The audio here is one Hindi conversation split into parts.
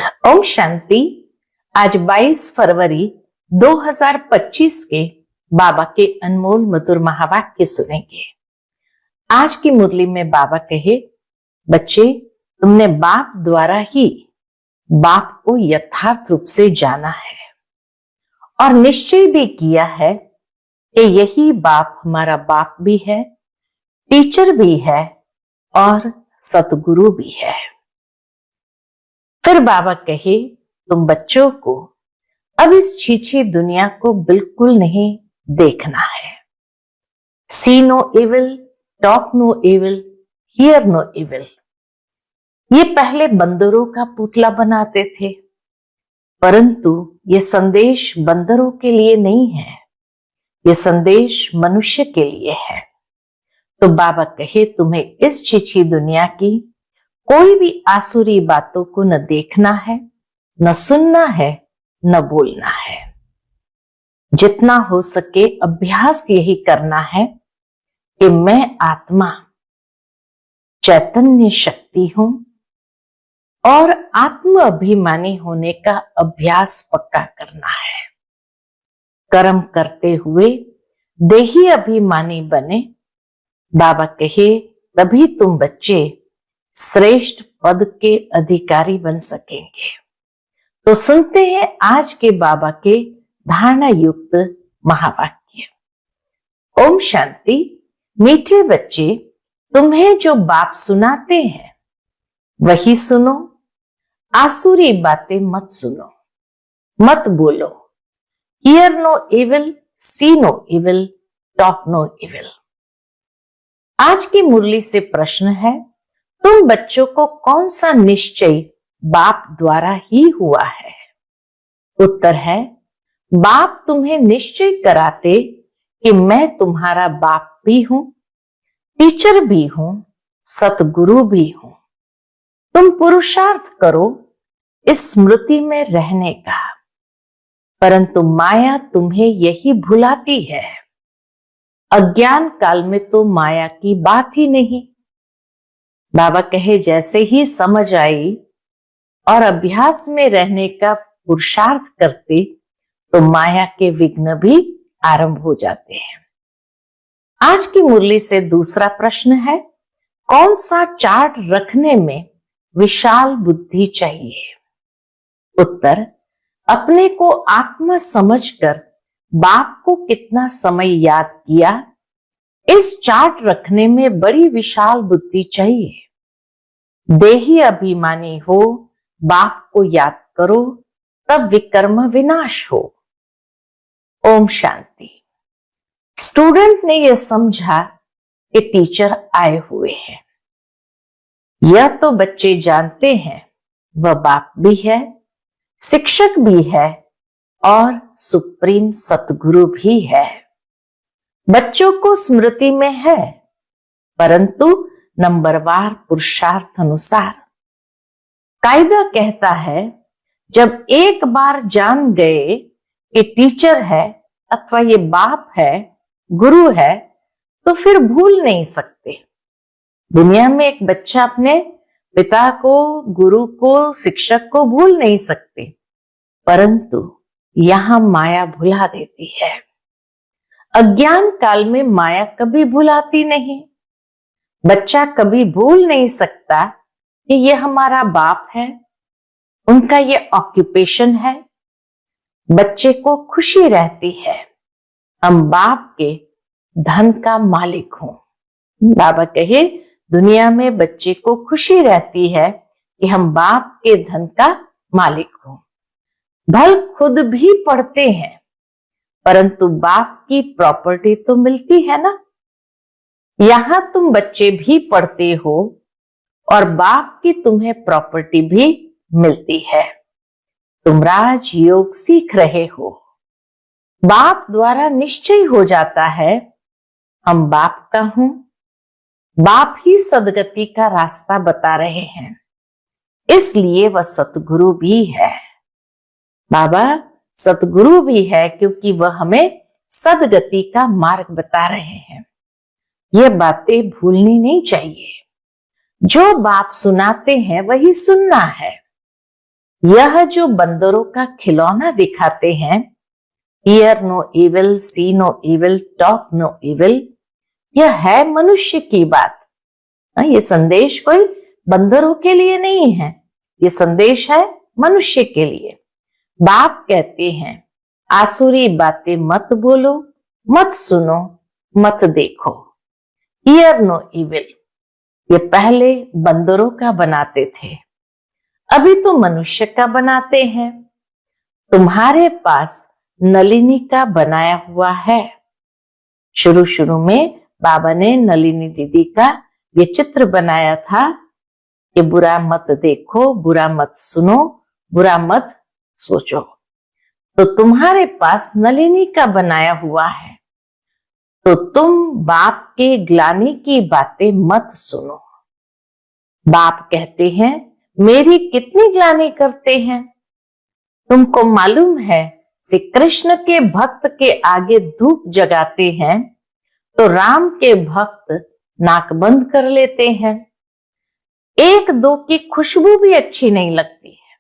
ओम शांति। आज 22 फरवरी 2025 के बाबा के अनमोल मधुर महावाक्य सुनेंगे। आज की मुरली में बाबा कहे, बच्चे तुमने बाप द्वारा ही बाप को यथार्थ रूप से जाना है और निश्चय भी किया है कि यही बाप हमारा बाप भी है, टीचर भी है और सतगुरु भी है। फिर बाबा कहे, तुम बच्चों को अब इस छीछी दुनिया को बिल्कुल नहीं देखना है। See no evil, talk no evil, hear no evil. ये पहले बंदरों का पुतला बनाते थे, परंतु ये संदेश बंदरों के लिए नहीं है, ये संदेश मनुष्य के लिए है। तो बाबा कहे, तुम्हें इस छीछी दुनिया की कोई भी आसुरी बातों को न देखना है, न सुनना है, न बोलना है। जितना हो सके अभ्यास यही करना है कि मैं आत्मा चैतन्य शक्ति हूं और आत्म अभिमानी होने का अभ्यास पक्का करना है। कर्म करते हुए देही अभिमानी बने। बाबा कहे, तभी तुम बच्चे श्रेष्ठ पद के अधिकारी बन सकेंगे। तो सुनते हैं आज के बाबा के धारणा युक्त महावाक्य। ओम शांति। मीठे बच्चे, तुम्हें जो बाप सुनाते हैं वही सुनो, आसुरी बातें मत सुनो, मत बोलो। Hear no evil, see no evil, talk no evil. आज की मुरली से प्रश्न है, तुम बच्चों को कौन सा निश्चय बाप द्वारा ही हुआ है? उत्तर है, बाप तुम्हें निश्चय कराते कि मैं तुम्हारा बाप भी हूं, टीचर भी हूं, सतगुरु भी हूं। तुम पुरुषार्थ करो इस स्मृति में रहने का, परंतु माया तुम्हें यही भुलाती है। अज्ञान काल में तो माया की बात ही नहीं। बाबा कहे, जैसे ही समझ आई और अभ्यास में रहने का पुरुषार्थ करते तो माया के विघ्न भी आरंभ हो जाते हैं। आज की मुरली से दूसरा प्रश्न है, कौन सा चार्ट रखने में विशाल बुद्धि चाहिए? उत्तर, अपने को आत्मा समझकर बाप को कितना समय याद किया, इस चार्ट रखने में बड़ी विशाल बुद्धि चाहिए। देही अभिमानी हो, बाप को याद करो, तब विकर्म विनाश हो। ओम शांति। स्टूडेंट ने यह समझा कि टीचर आए हुए हैं। यह तो बच्चे जानते हैं वह बाप भी है, शिक्षक भी है और सुप्रीम सतगुरु भी है। बच्चों को स्मृति में है, परंतु नंबरवार पुरुषार्थ अनुसार। कायदा कहता है, जब एक बार जान गए कि टीचर है अथवा ये बाप है, गुरु है, तो फिर भूल नहीं सकते। दुनिया में एक बच्चा अपने पिता को, गुरु को, शिक्षक को भूल नहीं सकते, परंतु यहां माया भुला देती है। अज्ञान काल में माया कभी भुलाती नहीं। बच्चा कभी भूल नहीं सकता कि यह हमारा बाप है, उनका ये ऑक्यूपेशन है। बच्चे को खुशी रहती है, हम बाप के धन का मालिक हूं। बाबा कहे, दुनिया में बच्चे को खुशी रहती है कि हम बाप के धन का मालिक हूं। भल खुद भी पढ़ते हैं, परंतु बाप की प्रॉपर्टी तो मिलती है ना। यहां तुम बच्चे भी पढ़ते हो और बाप की तुम्हें प्रॉपर्टी भी मिलती है। तुम राज योग सीख रहे हो। बाप द्वारा निश्चय हो जाता है, हम बाप का हूं। बाप ही सदगति का रास्ता बता रहे हैं, इसलिए वह सतगुरु भी है। बाबा सतगुरु भी है क्योंकि वह हमें सदगति का मार्ग बता रहे हैं। ये बातें भूलनी नहीं चाहिए। जो बाप सुनाते हैं वही सुनना है। यह जो बंदरों का खिलौना दिखाते हैं, hear no evil, see no evil, talk no evil, यह है मनुष्य की बात। ये संदेश कोई बंदरों के लिए नहीं है, ये संदेश है मनुष्य के लिए। बाप कहते हैं आसुरी बातें मत बोलो, मत सुनो, मत देखो। हियर नो इविल, ये पहले बंदरों का बनाते थे, अभी तो मनुष्य का बनाते हैं। तुम्हारे पास नलिनी का बनाया हुआ है। शुरू शुरू में बाबा ने नलिनी दीदी का ये चित्र बनाया था कि बुरा मत देखो, बुरा मत सुनो, बुरा मत सोचो। तो तुम्हारे पास नलिनी का बनाया हुआ है, तो तुम बाप के ग्लानि की बातें मत सुनो। बाप कहते हैं मेरी कितनी ग्लानि करते हैं। तुमको मालूम है श्री कृष्ण के भक्त के आगे धूप जगाते हैं तो राम के भक्त नाक बंद कर लेते हैं। एक दो की खुशबू भी अच्छी नहीं लगती है।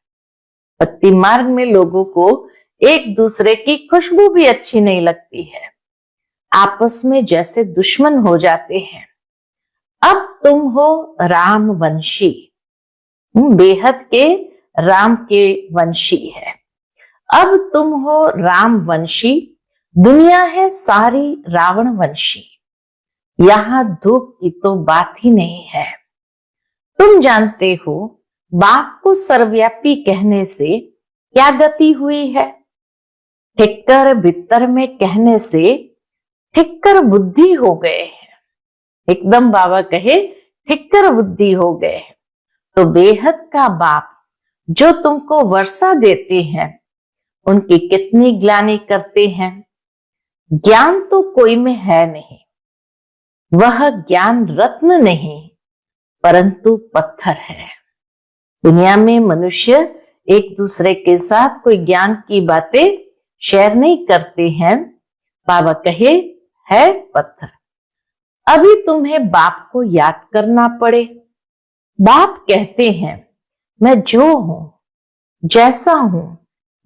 भक्ति मार्ग में लोगों को एक दूसरे की खुशबू भी अच्छी नहीं लगती है, आपस में जैसे दुश्मन हो जाते हैं। अब तुम हो राम वंशी, बेहद के राम के वंशी है। अब तुम हो राम वंशी, दुनिया है सारी रावण वंशी। यहां धूप की तो बात ही नहीं है। तुम जानते हो बाप को सर्वव्यापी कहने से क्या गति हुई है। ठिक्कर बित्तर में कहने से ठिक्कर बुद्धि हो गए हैं। एकदम बाबा कहे ठिक्कर बुद्धि हो गए हैं। तो बेहद का बाप जो तुमको वर्षा देते हैं, उनकी कितनी ग्लानि करते हैं। ज्ञान तो कोई में है नहीं, वह ज्ञान रत्न नहीं परंतु पत्थर है। दुनिया में मनुष्य एक दूसरे के साथ कोई ज्ञान की बातें शेयर नहीं करते हैं। बाबा कहे है पत्थर। अभी तुम्हें बाप को याद करना पड़े। बाप कहते हैं मैं जो हूं, जैसा हूं,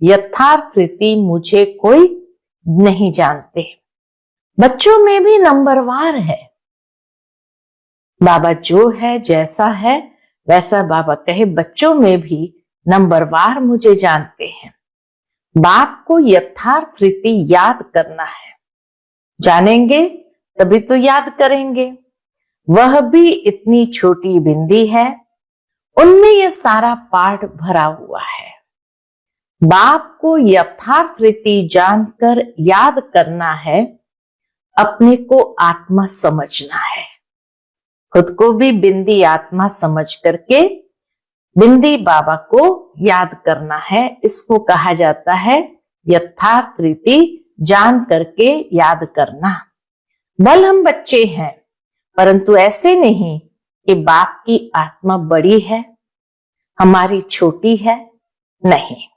यथार्थ रीति मुझे कोई नहीं जानते। बच्चों में भी नंबरवार है। बाबा जो है, जैसा है वैसा, बाबा कहे बच्चों में भी नंबरवार मुझे जानते हैं। बाप को यथार्थ रीति याद करना है। जानेंगे तभी तो याद करेंगे। वह भी इतनी छोटी बिंदी है, उनमें यह सारा पाठ भरा हुआ है। बाप को यथार्थ रीति जानकर याद करना है, अपने को आत्मा समझना है। खुद को भी बिंदी आत्मा समझ करके बिंदी बाबा को याद करना है। इसको कहा जाता है यथार्थ रीति जान करके याद करना। भल हम बच्चे हैं, परंतु ऐसे नहीं कि बाप की आत्मा बड़ी है, हमारी छोटी है, नहीं।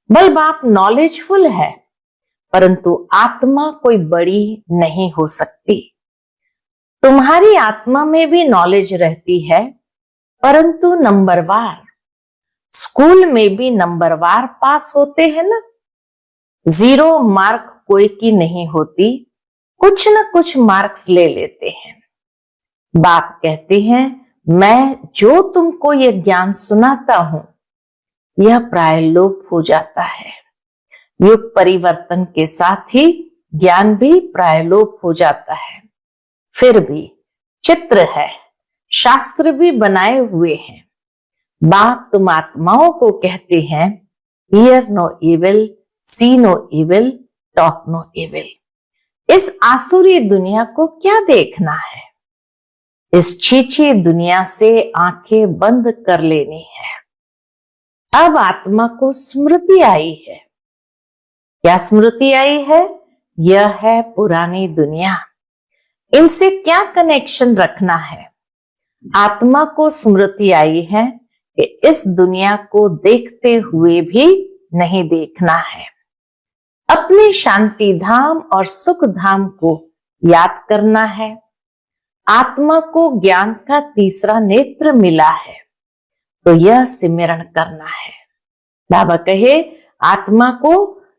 बल बाप नॉलेजफुल है, परंतु आत्मा कोई बड़ी नहीं हो सकती। तुम्हारी आत्मा में भी नॉलेज रहती है, परंतु नंबरवार। स्कूल में भी नंबरवार पास होते हैं ना। 0 मार्क कोई की नहीं होती, कुछ न कुछ मार्क्स ले लेते हैं। बाप कहते हैं मैं जो तुमको ये ज्ञान सुनाता हूं, यह प्रायलोप हो जाता है। युग परिवर्तन के साथ ही ज्ञान भी प्रायलोप हो जाता है। फिर भी चित्र है, शास्त्र भी बनाए हुए हैं। बाप तुम आत्माओं को कहते हैं hear no evil, see no evil, talk no evil. इस आसुरी दुनिया को क्या देखना है। इस छीछी दुनिया से आंखें बंद कर लेनी है। अब आत्मा को स्मृति आई है। क्या स्मृति आई है? यह है पुरानी दुनिया। इनसे क्या कनेक्शन रखना है? आत्मा को स्मृति आई है कि इस दुनिया को देखते हुए भी नहीं देखना है। अपने शांति धाम और सुख धाम को याद करना है। आत्मा को ज्ञान का तीसरा नेत्र मिला है, तो यह सिमरण करना है। बाबा कहे आत्मा को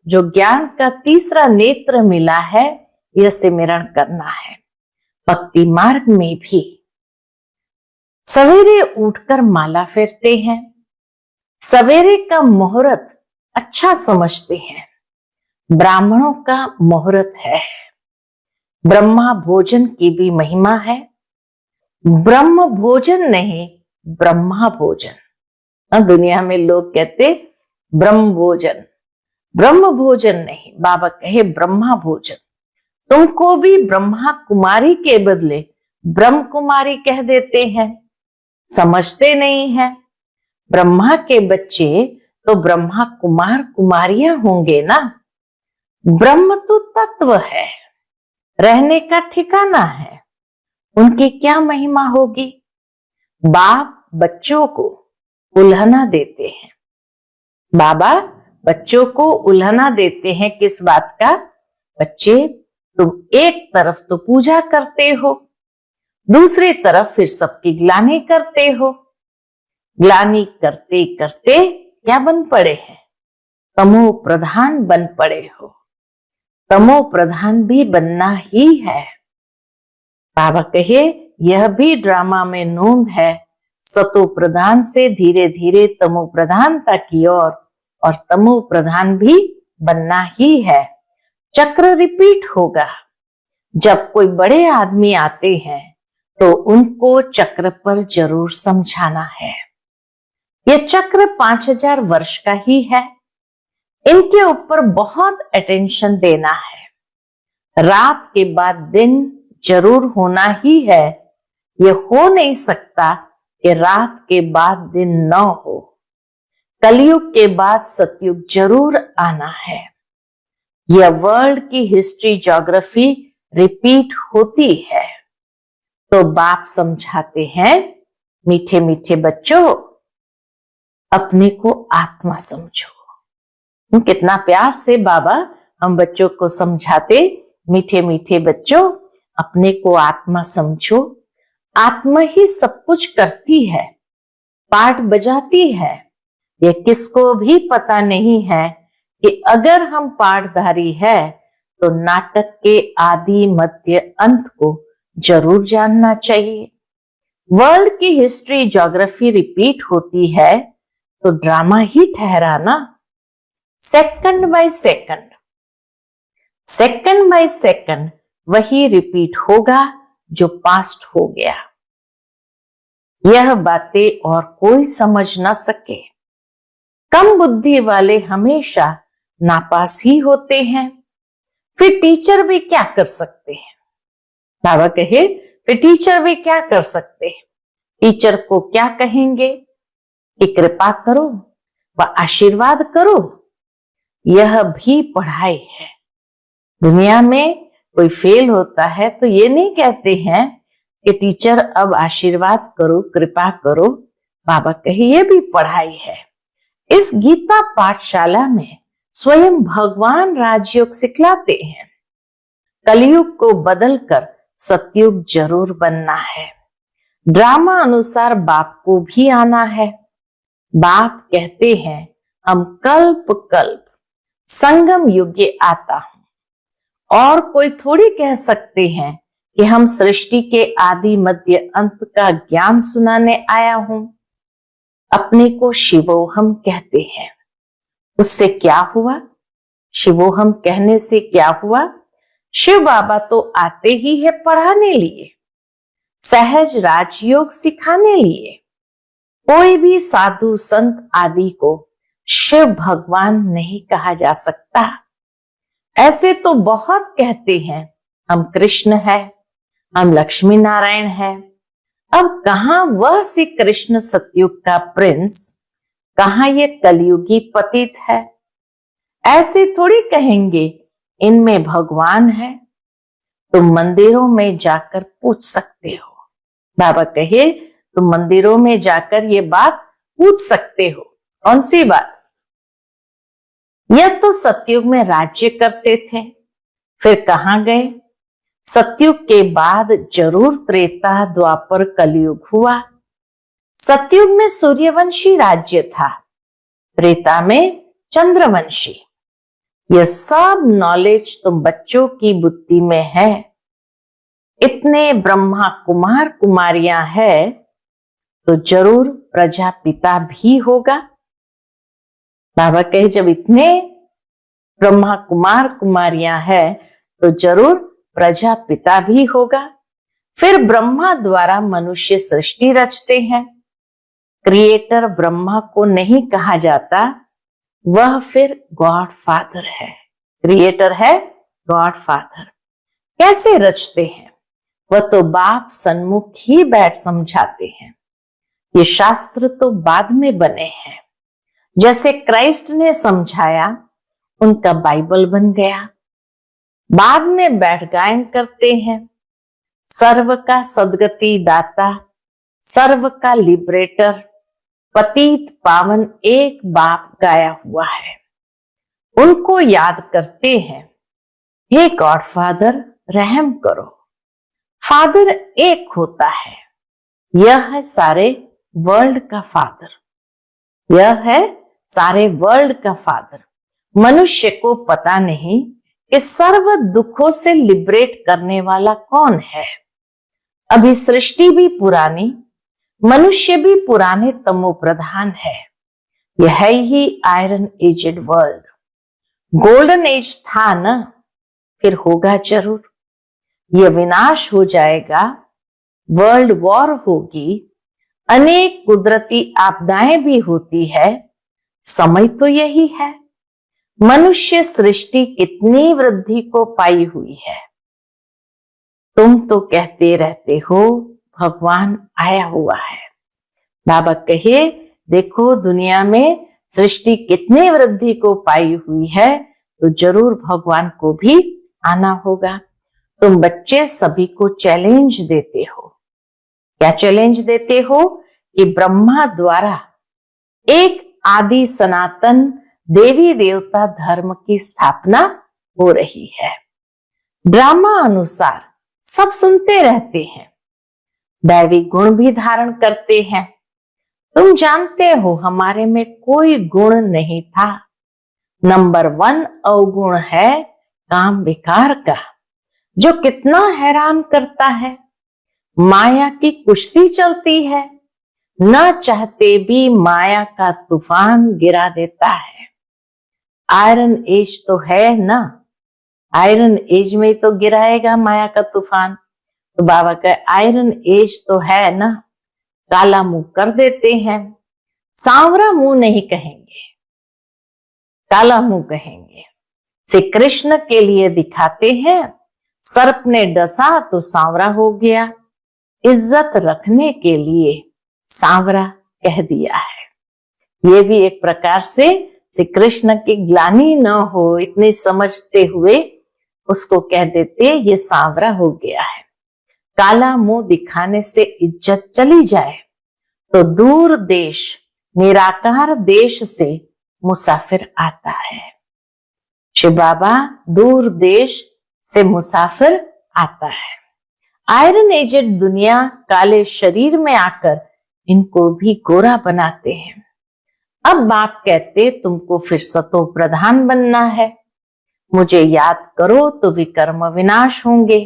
जो ज्ञान का तीसरा नेत्र मिला है, यह सिमरण करना है। भक्ति मार्ग में भी सवेरे उठकर माला फेरते हैं, सवेरे का मुहूर्त अच्छा समझते हैं। ब्राह्मणों का मुहूर्त है, ब्रह्मा भोजन की भी महिमा है। ब्रह्म भोजन नहीं, ब्रह्मा भोजन। दुनिया में लोग कहते ब्रह्म भोजन, ब्रह्म भोजन नहीं, बाबा कहे ब्रह्मा भोजन। तुमको भी ब्रह्मा कुमारी के बदले ब्रह्म कुमारी कह देते हैं, समझते नहीं है। ब्रह्मा के बच्चे तो ब्रह्मा कुमार कुमारियां होंगे ना। ब्रह्म तो तत्व है, रहने का ठिकाना है, उनकी क्या महिमा होगी। बाप बच्चों को उल्हना देते हैं, बाबा बच्चों को उल्हना देते हैं किस बात का? बच्चे तुम एक तरफ तो पूजा करते हो, दूसरी तरफ फिर सबकी ग्लानि करते हो। ग्लानि करते करते क्या बन पड़े हैं? तमो प्रधान बन पड़े हो। तमो प्रधान भी बनना ही है। बाबा कहे यह भी ड्रामा में नोंद है, सतो प्रधान से धीरे धीरे तमो प्रधानता की ओर, और तमो प्रधान भी बनना ही है। चक्र रिपीट होगा। जब कोई बड़े आदमी आते हैं तो उनको चक्र पर जरूर समझाना है। यह चक्र 5000 वर्ष का ही है, इनके ऊपर बहुत अटेंशन देना है। रात के बाद दिन जरूर होना ही है, यह हो नहीं सकता कि रात के बाद दिन न हो। कलयुग के बाद सतयुग जरूर आना है। यह वर्ल्ड की हिस्ट्री ज्योग्राफी रिपीट होती है। तो बाप समझाते हैं, मीठे मीठे बच्चों अपने को आत्मा समझो। कितना प्यार से बाबा हम बच्चों को समझाते, मीठे मीठे बच्चों अपने को आत्मा समझो। आत्मा ही सब कुछ करती है, पाठ बजाती है। यह किसको भी पता नहीं है कि अगर हम पाठधारी है तो नाटक के आदि मध्य अंत को जरूर जानना चाहिए। वर्ल्ड की हिस्ट्री ज्योग्राफी रिपीट होती है तो ड्रामा ही ठहरा ना। Second by second, second by second वही रिपीट होगा जो पास्ट हो गया। यह बातें और कोई समझ ना सके। कम बुद्धि वाले हमेशा नापास ही होते हैं। फिर टीचर भी क्या कर सकते हैं? बाबा कहे फिर टीचर भी क्या कर सकते हैं? टीचर को क्या कहेंगे कि कृपा करो व आशीर्वाद करो। यह भी पढ़ाई है। दुनिया में कोई फेल होता है तो ये नहीं कहते हैं कि टीचर अब आशीर्वाद करो, कृपा करो। बाबा कहे ये भी पढ़ाई है। इस गीता पाठशाला में स्वयं भगवान राजयोग सिखलाते हैं। कलयुग को बदलकर सतयुग जरूर बनना है। ड्रामा अनुसार बाप को भी आना है। बाप कहते हैं हम कल्प कल्प संगम युग आता हूं, और कोई थोड़ी कह सकते हैं कि हम सृष्टि के आदि मध्य अंत का ज्ञान सुनाने आया हूं। अपने को शिवोहम कहते हैं। उससे क्या हुआ? शिवोहम कहने से क्या हुआ? शिव बाबा तो आते ही है पढ़ाने लिए, सहज राजयोग सिखाने लिए। कोई भी साधु संत आदि को शिव भगवान नहीं कहा जा सकता। ऐसे तो बहुत कहते हैं हम कृष्ण है, हम लक्ष्मी नारायण है। अब कहां वह श्री कृष्ण सतयुग का प्रिंस, कहां ये कलयुगी पतित है? ऐसे थोड़ी कहेंगे इनमें भगवान है। तुम मंदिरों में जाकर पूछ सकते हो। बाबा कहे तुम मंदिरों में जाकर ये बात पूछ सकते हो। कौन सी बात? यह तो सतयुग में राज्य करते थे, फिर कहां गए? सतयुग के बाद जरूर त्रेता द्वापर कलयुग हुआ। सतयुग में सूर्यवंशी राज्य था, त्रेता में चंद्रवंशी। यह सब नॉलेज तुम बच्चों की बुद्धि में है। इतने ब्रह्मा कुमार कुमारियां है तो जरूर प्रजापिता भी होगा। बाबा कहे जब इतने ब्रह्मा कुमार कुमारियां है तो जरूर प्रजापिता भी होगा। फिर ब्रह्मा द्वारा मनुष्य सृष्टि रचते हैं। क्रिएटर ब्रह्मा को नहीं कहा जाता, वह फिर गॉड फादर है। क्रिएटर है गॉड फादर। कैसे रचते हैं वह तो बाप सन्मुख ही बैठ समझाते हैं। ये शास्त्र तो बाद में बने हैं। जैसे क्राइस्ट ने समझाया उनका बाइबल बन गया। बाद में बैठ गायन करते हैं। सर्व का सदगति दाता, सर्व का लिबरेटर, पतित पावन एक बाप गाया हुआ है। उनको याद करते हैं, हे गॉड फादर रहम करो। फादर एक होता है, यह है सारे वर्ल्ड का फादर। यह है सारे वर्ल्ड का फादर। मनुष्य को पता नहीं कि सर्व दुखों से लिबरेट करने वाला कौन है। अभी सृष्टि भी पुरानी, मनुष्य भी पुराने तमो प्रधान है। यह है ही iron aged world. Golden age था ना, फिर होगा जरूर। यह विनाश हो जाएगा, वर्ल्ड वॉर होगी, अनेक कुदरती आपदाएं भी होती है। समय तो यही है। मनुष्य सृष्टि कितनी वृद्धि को पाई हुई है। तुम तो कहते रहते हो भगवान आया हुआ है। बाबा कहे देखो दुनिया में सृष्टि कितनी वृद्धि को पाई हुई है, तो जरूर भगवान को भी आना होगा। तुम बच्चे सभी को चैलेंज देते हो। क्या चैलेंज देते हो? कि ब्रह्मा द्वारा एक आदि सनातन देवी देवता धर्म की स्थापना हो रही है। ड्रामा अनुसार सब सुनते रहते हैं, दैवी गुण भी धारण करते हैं। तुम जानते हो हमारे में कोई गुण नहीं था। नंबर 1 अवगुण है काम विकार का, जो कितना हैरान करता है। माया की कुश्ती चलती है, न चाहते भी माया का तूफान गिरा देता है। आयरन एज तो है ना, आयरन एज में तो गिराएगा माया का तूफान। तो बाबा का आयरन एज तो है ना, काला मुंह कर देते हैं। सांवरा मुंह नहीं कहेंगे, काला मुंह कहेंगे। श्री कृष्ण के लिए दिखाते हैं, सर्प ने डसा तो सांवरा हो गया। इज्जत रखने के लिए सांवरा कह दिया है। ये भी एक प्रकार से श्री कृष्ण की ग्लानि न हो, इतने समझते हुए उसको कह देते ये सांवरा हो गया है। काला मुंह दिखाने से इज्जत चली जाए तो दूर देश, निराकार देश से मुसाफिर आता है। शिव बाबा दूर देश से मुसाफिर आता है। आयरन एजेड दुनिया काले शरीर में आकर इनको भी गोरा बनाते हैं। अब बाप कहते तुमको फिर सतो प्रधान बनना है। मुझे याद करो तो विकर्म विनाश होंगे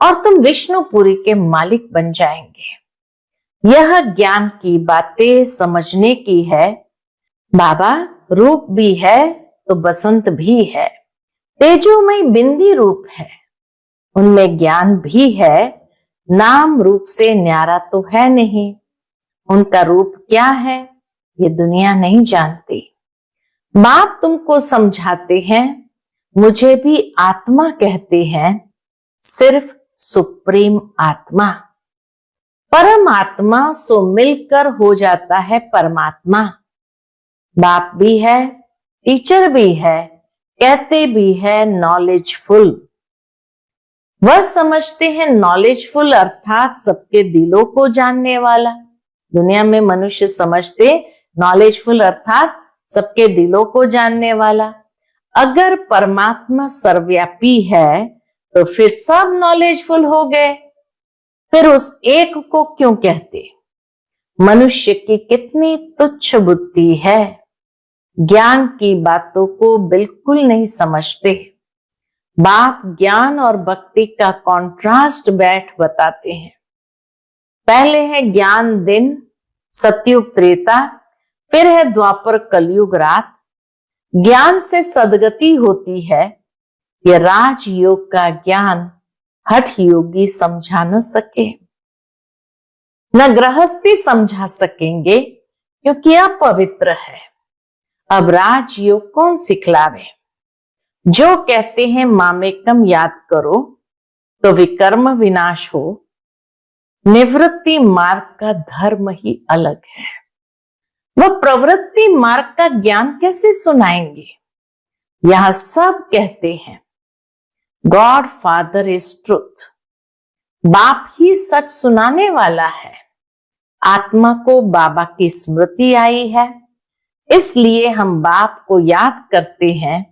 और तुम विष्णुपुरी के मालिक बन जाएंगे। यह ज्ञान की बातें समझने की है। बाबा रूप भी है तो बसंत भी है, तेजोमय बिंदी रूप है, उनमें ज्ञान भी है। नाम रूप से न्यारा तो है नहीं, उनका रूप क्या है ये दुनिया नहीं जानती। बाप तुमको समझाते हैं, मुझे भी आत्मा कहते हैं, सिर्फ सुप्रीम आत्मा। परमात्मा सो मिलकर हो जाता है परमात्मा। बाप भी है, टीचर भी है, कहते भी है नॉलेजफुल। वह समझते हैं नॉलेजफुल अर्थात सबके दिलों को जानने वाला। दुनिया में मनुष्य समझते नॉलेजफुल अर्थात सबके दिलों को जानने वाला। अगर परमात्मा सर्वव्यापी है तो फिर सब नॉलेजफुल हो गए, फिर उस एक को क्यों कहते? मनुष्य की कितनी तुच्छ बुद्धि है। ज्ञान की बातों को बिल्कुल नहीं समझते। बाप ज्ञान और भक्ति का कॉन्ट्रास्ट बैठ बताते हैं। पहले है ज्ञान दिन, सतयुग त्रेता, फिर है द्वापर कलयुग रात। ज्ञान से सदगति होती है, यह राजयोग का ज्ञान हठ योगी समझा न सके, न गृहस्थी समझा सकेंगे क्योंकि अपवित्र है। अब राजयोग कौन सिखलावे? जो कहते हैं मामेकम याद करो तो विकर्म विनाश हो। निवृत्ति मार्ग का धर्म ही अलग है। वह प्रवृत्ति मार्ग का ज्ञान कैसे सुनाएंगे? यह सब कहते हैं गॉड फादर इज ट्रुथ, बाप ही सच सुनाने वाला है। आत्मा को बाबा की स्मृति आई है, इसलिए हम बाप को याद करते हैं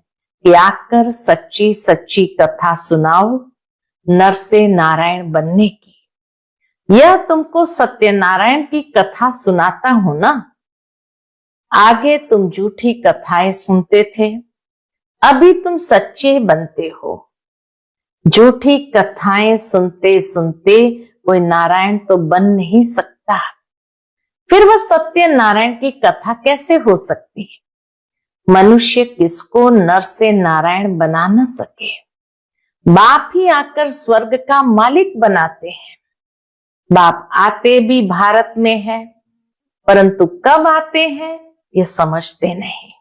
कि आकर सच्ची सच्ची कथा सुनाओ नर से नारायण बनने की। यह तुमको सत्यनारायण की कथा सुनाता हूं ना। आगे तुम झूठी कथाएं सुनते थे, अभी तुम सच्चे बनते हो। झूठी कथाएं सुनते सुनते कोई नारायण तो बन नहीं सकता, फिर वह सत्य नारायण की कथा कैसे हो सकती है? मनुष्य किसको नर से नारायण बना न सके। बाप ही आकर स्वर्ग का मालिक बनाते हैं। बाप आते भी भारत में है, परंतु कब आते हैं ये समझते नहीं।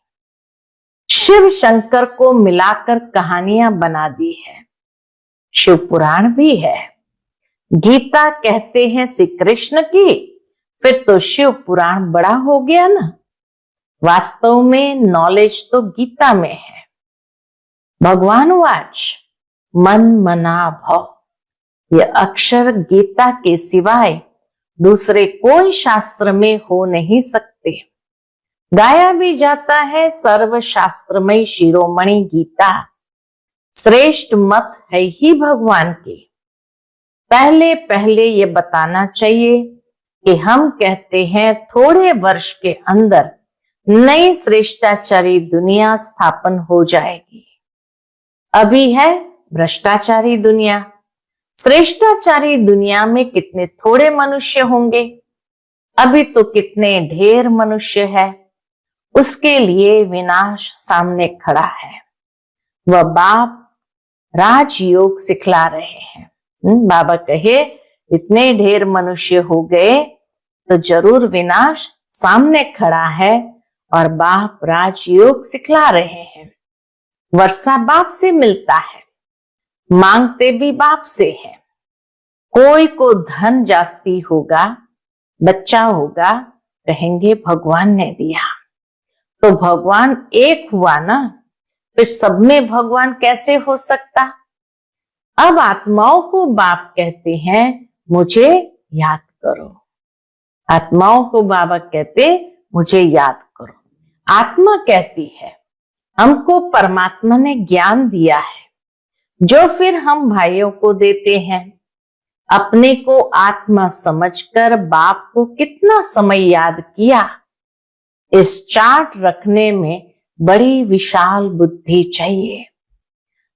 शिव शंकर को मिलाकर कहानियां बना दी है। शिव पुराण भी है। गीता कहते हैं श्री कृष्ण की, फिर तो शिव पुराण बड़ा हो गया ना। वास्तव में नॉलेज तो गीता में है। भगवान वाच मन मना भव, यह अक्षर गीता के सिवाय दूसरे कोई शास्त्र में हो नहीं सकते। गाया भी जाता है सर्व शास्त्रमय शिरोमणि गीता, श्रेष्ठ मत है ही भगवान के। पहले पहले ये बताना चाहिए कि हम कहते हैं थोड़े वर्ष के अंदर नई श्रेष्ठाचारी दुनिया स्थापन हो जाएगी। अभी है भ्रष्टाचारी दुनिया। श्रेष्ठाचारी दुनिया में कितने थोड़े मनुष्य होंगे, अभी तो कितने ढेर मनुष्य है। उसके लिए विनाश सामने खड़ा है। वह बाप राजयोग सिखला रहे हैं। बाबा कहे इतने ढेर मनुष्य हो गए तो जरूर विनाश सामने खड़ा है, और बाप राजयोग सिखला रहे हैं। वर्षा बाप से मिलता है, मांगते भी बाप से है। कोई को धन जास्ती होगा, बच्चा होगा, कहेंगे भगवान ने दिया। तो भगवान एक हुआ ना, फिर सब में भगवान कैसे हो सकता? अब आत्माओं को बाप कहते हैं मुझे याद करो। आत्माओं को बाबा कहते मुझे याद करो। आत्मा कहती है हमको परमात्मा ने ज्ञान दिया है, जो फिर हम भाइयों को देते हैं। अपने को आत्मा समझकर बाप को कितना समय याद किया। इस चार्ट रखने में बड़ी विशाल बुद्धि चाहिए।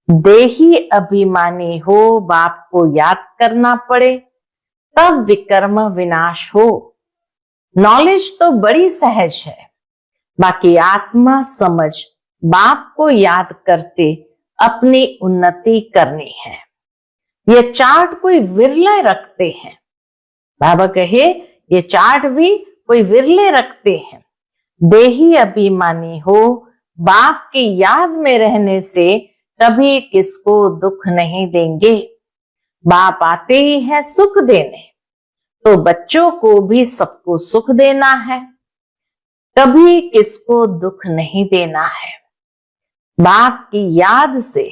देही अभिमानी हो, बाप को याद करना पड़े, तब विकर्म विनाश हो। नॉलेज तो बड़ी सहज है, बाकी आत्मा समझ बाप को याद करते अपनी उन्नति करनी है। ये चार्ट कोई विरले रखते हैं। बाबा कहे ये चार्ट भी कोई विरले रखते हैं। देही अभिमानी हो, बाप की याद में रहने से कभी किसको दुख नहीं देंगे। बाप आते ही है सुख देने, तो बच्चों को भी सबको सुख देना है, कभी किसको दुख नहीं देना है। बाप की याद से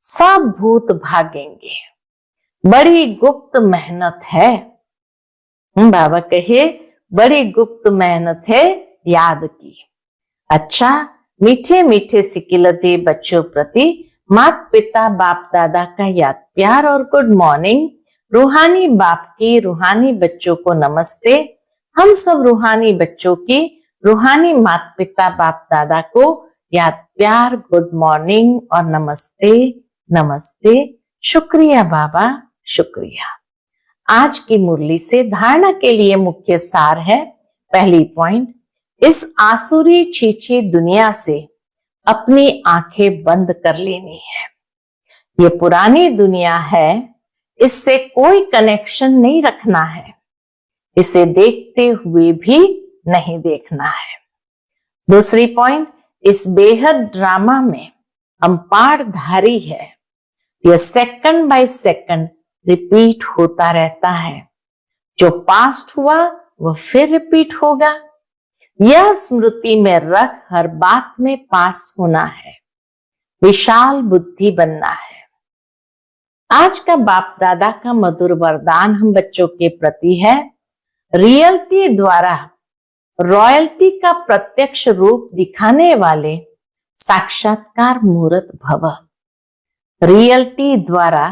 सब भूत भागेंगे। बड़ी गुप्त मेहनत है। बाबा कहे बड़ी गुप्त मेहनत है याद की। अच्छा, मीठे मीठे सिकिलते बच्चों प्रति माता पिता बाप दादा का याद प्यार और गुड मॉर्निंग। रूहानी बाप की रूहानी बच्चों को नमस्ते। हम सब रूहानी बच्चों की रूहानी माता पिता बाप दादा को याद प्यार गुड मॉर्निंग और नमस्ते नमस्ते। शुक्रिया बाबा, शुक्रिया। आज की मुरली से धारणा के लिए मुख्य सार है। पहली पॉइंट, इस आसुरी छीछी दुनिया से अपनी आंखें बंद कर लेनी है। ये पुरानी दुनिया है, इससे कोई कनेक्शन नहीं रखना है, इसे देखते हुए भी नहीं देखना है। दूसरी पॉइंट, इस बेहद ड्रामा में हम पार्टधारी है। यह सेकंड बाय सेकंड रिपीट होता रहता है। जो पास्ट हुआ वह फिर रिपीट होगा। यह स्मृति में रख हर बात में पास होना है, विशाल बुद्धि बनना है। आज का बाप दादा का मधुर वरदान हम बच्चों के प्रति है, रियलिटी द्वारा रॉयल्टी का प्रत्यक्ष रूप दिखाने वाले साक्षात्कार मूर्त भव। रियलिटी द्वारा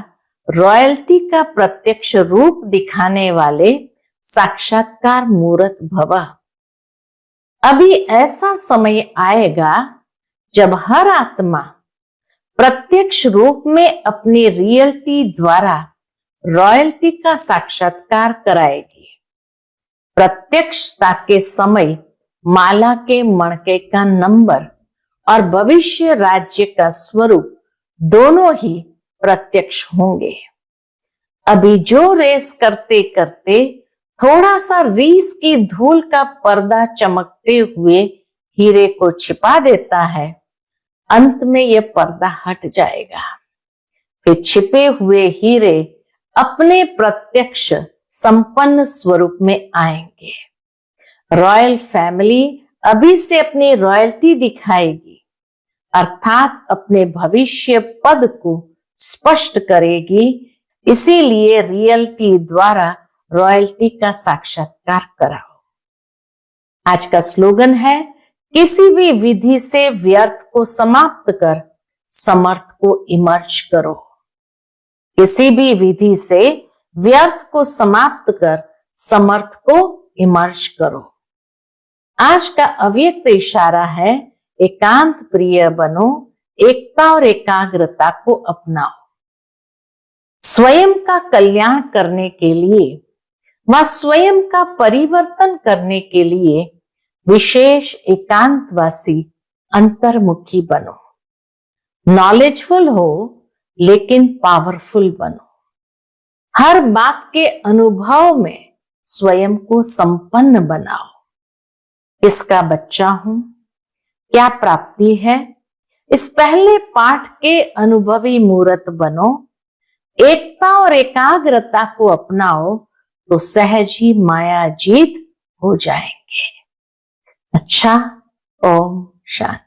रॉयल्टी का प्रत्यक्ष रूप दिखाने वाले साक्षात्कार मूर्त भव। अभी ऐसा समय आएगा जब हर आत्मा प्रत्यक्ष रूप में अपनी रियलिटी द्वारा रॉयल्टी का साक्षात्कार कराएगी। प्रत्यक्षता के समय माला के मणके का नंबर और भविष्य राज्य का स्वरूप दोनों ही प्रत्यक्ष होंगे। अभी जो रेस करते करते थोड़ा सा रीस की धूल का पर्दा चमकते हुए हीरे को छिपा देता है, अंत में यह पर्दा हट जाएगा। फिर छिपे हुए हीरे अपने प्रत्यक्ष संपन्न स्वरूप में आएंगे। रॉयल फैमिली अभी से अपनी रॉयल्टी दिखाएगी, अर्थात अपने भविष्य पद को स्पष्ट करेगी। इसीलिए रियलिटी द्वारा रॉयल्टी का साक्षात्कार कराओ। आज का स्लोगन है, किसी भी विधि से व्यर्थ को समाप्त कर समर्थ को इमर्ज करो। किसी भी विधि से व्यर्थ को समाप्त कर समर्थ को इमर्ज करो। आज का अव्यक्त इशारा है, एकांत प्रिय बनो, एकता और एकाग्रता को अपनाओ। स्वयं का कल्याण करने के लिए व स्वयं का परिवर्तन करने के लिए विशेष एकांतवासी अंतर्मुखी बनो। नॉलेजफुल हो लेकिन पावरफुल बनो। हर बात के अनुभव में स्वयं को संपन्न बनाओ। किसका बच्चा हूं, क्या प्राप्ति है, इस पहले पाठ के अनुभवी मूर्त बनो। एकता और एकाग्रता को अपनाओ तो सहज ही माया जीत हो जाएंगे। अच्छा, ओम शांति।